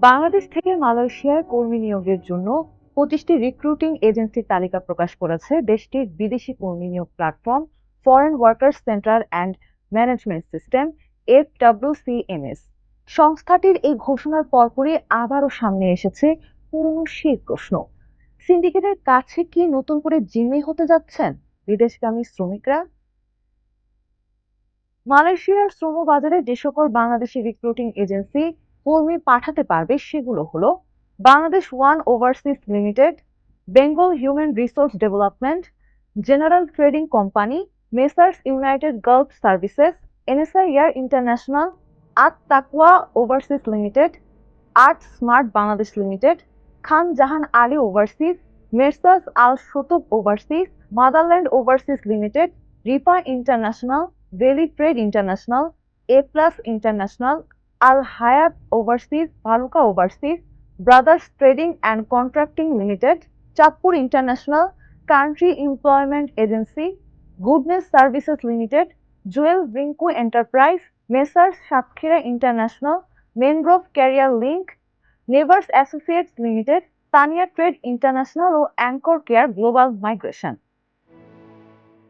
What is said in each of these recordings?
বাংলাদেশ থেকে মালয়েশিয়ায় কর্মী নিয়োগের জন্য 25টি রিক্রুটিং এজেন্সির তালিকা প্রকাশ করেছে দেশটির বিদেশি কর্মী নিয়োগ platform foreign workers centre and management system FWCMS। সংস্থাটির এই ঘোষণার পরপরই আবারও সামনে এসেছে পুরনো সেই প্রশ্ন, সিন্ডিকেটের কাছে কি নতুন করে জিম্মি হতে যাচ্ছেন বিদেশগামী শ্রমিকরা? মালয়েশিয়ার শ্রম বাজারে যে সকল বাংলাদেশি রিক্রুটিং এজেন্সি কর্মী পাঠাতে পারবে সেগুলো হলো Bangladesh one overseas limited, Bengal human resource development, general trading company, messrs United Gulf services, NSI air international, At Taqwa overseas limited, art smart Bangladesh limited, Khan Jahan Ali overseas, messrs Al শতুব overseas, motherland overseas limited, Ripa international, valley trade international, A plus international, Al Hayat overseas, Bhaluka overseas, brothers trading and contracting limited, Chandpur international, country employment agency, goodness services limited, Jewel Rinku enterprise, messrs Satkhira international, mangrove career link, নেভার্স associates limited, Tania trade international ও anchor care global migration.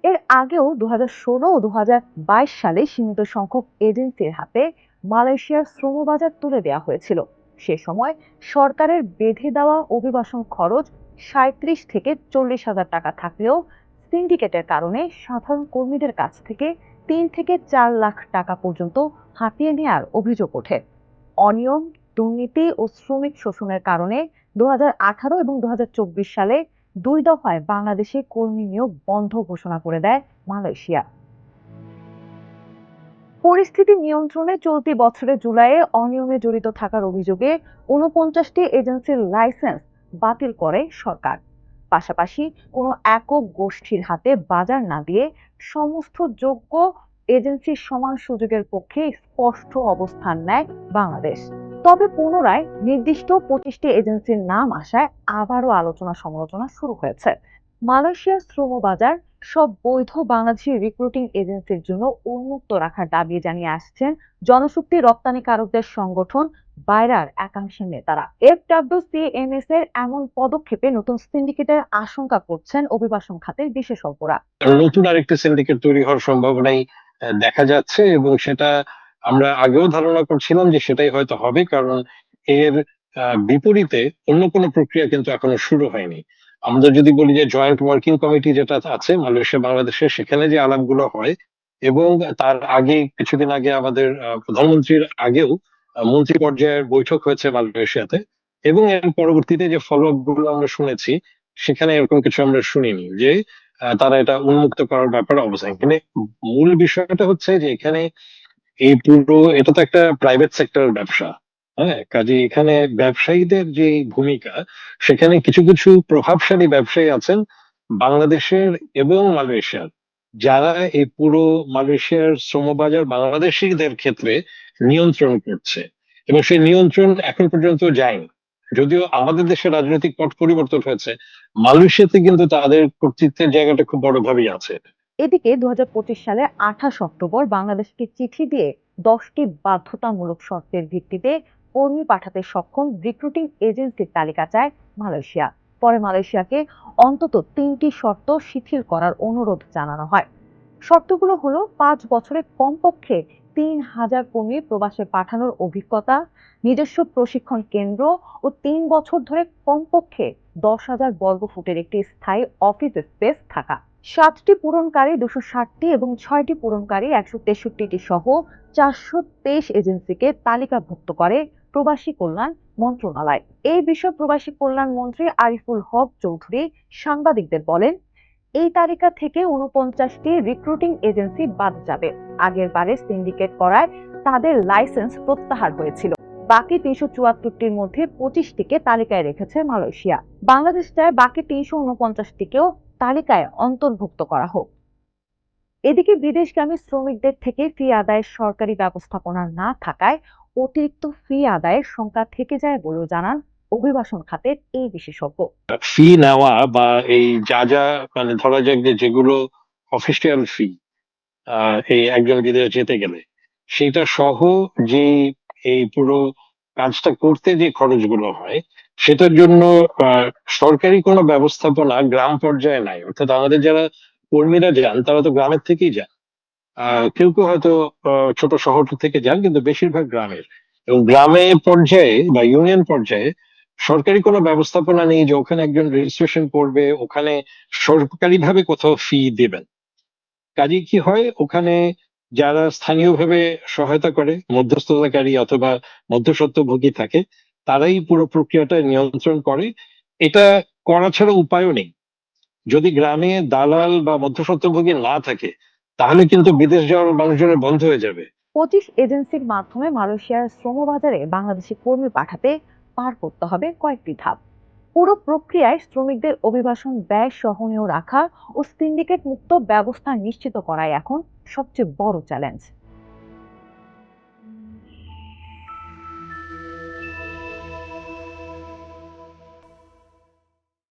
এর আগেও 2016 ও 2022 সালে সীমিত সংখ্যক এজেন্সির হাতে মালয়েশিয়ার শ্রমবাজার তুলে দেওয়া হয়েছিল। সে সময় সরকারের বেঁধে দেওয়া অভিবাসন খরচ 37 থেকে 40,000 টাকা থাকলেও সিন্ডিকেটের কারণে সাধারণ কর্মীদের কাছ থেকে 3 থেকে 4 লাখ টাকা পর্যন্ত হাতিয়ে নেওয়ার অভিযোগ ওঠে। অনিয়ম, দুর্নীতি ও শ্রমিক শোষণের কারণে 2018 এবং 2024 সালে 2 দফায় বাংলাদেশে কর্মী নিয়োগ বন্ধ ঘোষণা করে দেয় মালয়েশিয়া। পরিস্থিতি নিয়ন্ত্রণে চলতি বছরের জুলাইয়ে অনিয়মে জড়িত থাকার অভিযোগে 49টি এজেন্সির লাইসেন্স বাতিল করে সরকার। পাশাপাশি কোনো একক গোষ্ঠীর হাতে বাজার না দিয়ে সমস্ত যোগ্য এজেন্সির সমান সুযোগের পক্ষে স্পষ্ট অবস্থান নেয় বাংলাদেশ। তবে পুনরায় নির্দিষ্ট 25টি এজেন্সির নাম আসায় আবারও আলোচনা সমালোচনা শুরু হয়েছে। মালয়েশিয়ার শ্রম বাজার সব বৈধ বাংলাদেশি রিক্রুটিং এজেন্সির জন্য উন্মুক্ত রাখার দাবি জানিয়ে আসছেন জনশক্তি রপ্তানিকারকদের সংগঠন বাইরার একাংশের নেতারা। FWCMS এর এমন পদক্ষেপে নতুন সিন্ডিকেটের আশঙ্কা করছেন অভিবাসন খাতের বিশেষজ্ঞরা। নতুন আরেকটি সিন্ডিকেট তৈরি হওয়ার সম্ভাবনাই দেখা যাচ্ছে, এবং সেটা আমরা আগেও ধারণা করছিলাম যে সেটাই হয়তো হবে, কারণ এর বিপরীতে অন্য কোনো প্রক্রিয়া কিন্তু এখনো শুরু হয়নি। আমরা যদি বলি যে জয়েন্ট ওয়ার্কিং কমিটি যেটা আছে মালয়েশিয়া বাংলাদেশের, সেখানে যে আলাপগুলো হয়, এবং তার আগে কিছুদিন আগে আমাদের প্রধানমন্ত্রীর আগেও মন্ত্রী পর্যায়ের বৈঠক হয়েছে মালয়েশিয়াতে, এবং এর পরবর্তীতে যে ফলো আপ গুলো আমরা শুনেছি, সেখানে এরকম কিছু আমরা শুনিনি যে তারা এটা উন্মুক্ত করার ব্যাপারে অবস্থান। এখানে মূল বিষয়টা হচ্ছে যে এখানে এই পুরো এটা তো একটা প্রাইভেট সেক্টর ব্যবসা। হ্যাঁ, কাজে এখানে ব্যবসায়ীদের যে ভূমিকা, সেখানে কিছু কিছু প্রভাবশালী ব্যবসায়ী আছেন বাংলাদেশের এবং মালয়েশিয়ার, যারা এই পুরো মালয়েশিয়ার শ্রমবাজার বাংলাদেশিদের ক্ষেত্রে নিয়ন্ত্রণ করছে, এবং সেই নিয়ন্ত্রণ এখন পর্যন্ত যায়নি। যদিও আমাদের দেশের রাজনৈতিক পট পরিবর্তন হয়েছে, মালয়েশিয়াতে কিন্তু তাদের কর্তৃত্বের জায়গাটা খুব বড়ভাবেই আছে। এদিকে 2025 সালে 28 অক্টোবর বাংলাদেশকে চিঠি দিয়ে 10টি বাধ্যতামূলক শর্তের ভিত্তিতে কর্মী পাঠাতে সক্ষম রিক্রুটিং এজেন্সির তালিকা চায় মালয়েশিয়া। পরে মালয়েশিয়াকে অন্তত 3টি শর্ত শিথিল করার অনুরোধ জানানো হয়। শর্তগুলো হলো 5 বছরে কমপক্ষে 3,000 কর্মী প্রবাসে পাঠানোর অভিজ্ঞতা, নিজস্ব প্রশিক্ষণ কেন্দ্র ও 3 বছর ধরে কমপক্ষে 10,000 বর্গফুটের একটি স্থায়ী অফিস স্পেস থাকা। 7টি পূরণকারী 260টি এবং 6টি পূরণকারী 163টি সহ 423 এজেন্সিকে তালিকাভুক্ত করে প্রবাসী কল্যাণ মন্ত্রণালয়। এই বিষয়ে প্রবাসী কল্যাণ মন্ত্রী আরিফুল হক চৌধুরী সাংবাদিকদের বলেন, এই তালিকা থেকে 49টি রিক্রুটিং এজেন্সি বাদ যাবে। আগের বারে সিন্ডিকেট করায় তাদের লাইসেন্স প্রত্যাহার হয়েছিল। বাকি 374টির মধ্যে 25টিকে তালিকায় রেখেছে মালয়েশিয়া। বাংলাদেশ চায় বাকি 349টিকেও তালিকায় অন্তর্ভুক্ত করা হোক। এদিকে বিদেশগামী শ্রমিকদের থেকে ফি আদায়ের সরকারি ব্যবস্থাপনা না থাকায় অতিরিক্ত ফি আদায়ের শঙ্কা থেকে যায় বলেও জানান অভিবাসন খাতের এই বিশেষজ্ঞ। ফি নেওয়া বা এই যা যা মানে ধরা যাক যে যেগুলো অফিসিয়াল ফি, এই একজন বিদেশে যেতে গেলে সেটা সহ যে এই পুরো কাজটা করতে যে খরচগুলো হয় সেটার জন্য আহ, সরকারি কোনো ব্যবস্থাপনা গ্রাম পর্যায়ে নাই। অর্থাৎ আমাদের যারা কর্মীরা যান তারা তো গ্রামের থেকেই যান। কেউ কেউ হয়তো ছোট শহর থেকে যান, কিন্তু বেশিরভাগ গ্রামের। এবং গ্রামে পর্যায়ে বা ইউনিয়ন পর্যায়ে সরকারি কোনো ব্যবস্থাপনা নেই যে ওখানে একজন রেজিস্ট্রেশন করবে, ওখানে সরকারি ভাবে কোথাও ফি দেবেন। কাজে কি হয়, ওখানে যারা স্থানীয়ভাবে সহায়তা করে, মধ্যস্থতাকারী অথবা মধ্যস্বত্বভোগী থাকে, তারাই পুরো প্রক্রিয়াটা নিয়ন্ত্রণ করে। এটা করা ছাড়া উপায়ও নেই। যদি গ্রামে দালাল বা মধ্যস্বত্বভোগী না থাকে, তাহলে কিন্তু বিদেশ যাওয়ার মানুষজনের বন্ধ হয়ে যাবে। 25 এজেন্সির মাধ্যমে মালয়েশিয়ার শ্রমবাজারে বাংলাদেশি কর্মী পাঠাতে পার করতে হবে কয়েকটি ধাপ। পুরো প্রক্রিয়ায় শ্রমিকদের অভিবাসন ব্যয় সহনীয় রাখা ও সিন্ডিকেট মুক্ত ব্যবস্থা নিশ্চিত করাই এখন সবচেয়ে বড় চ্যালেঞ্জ।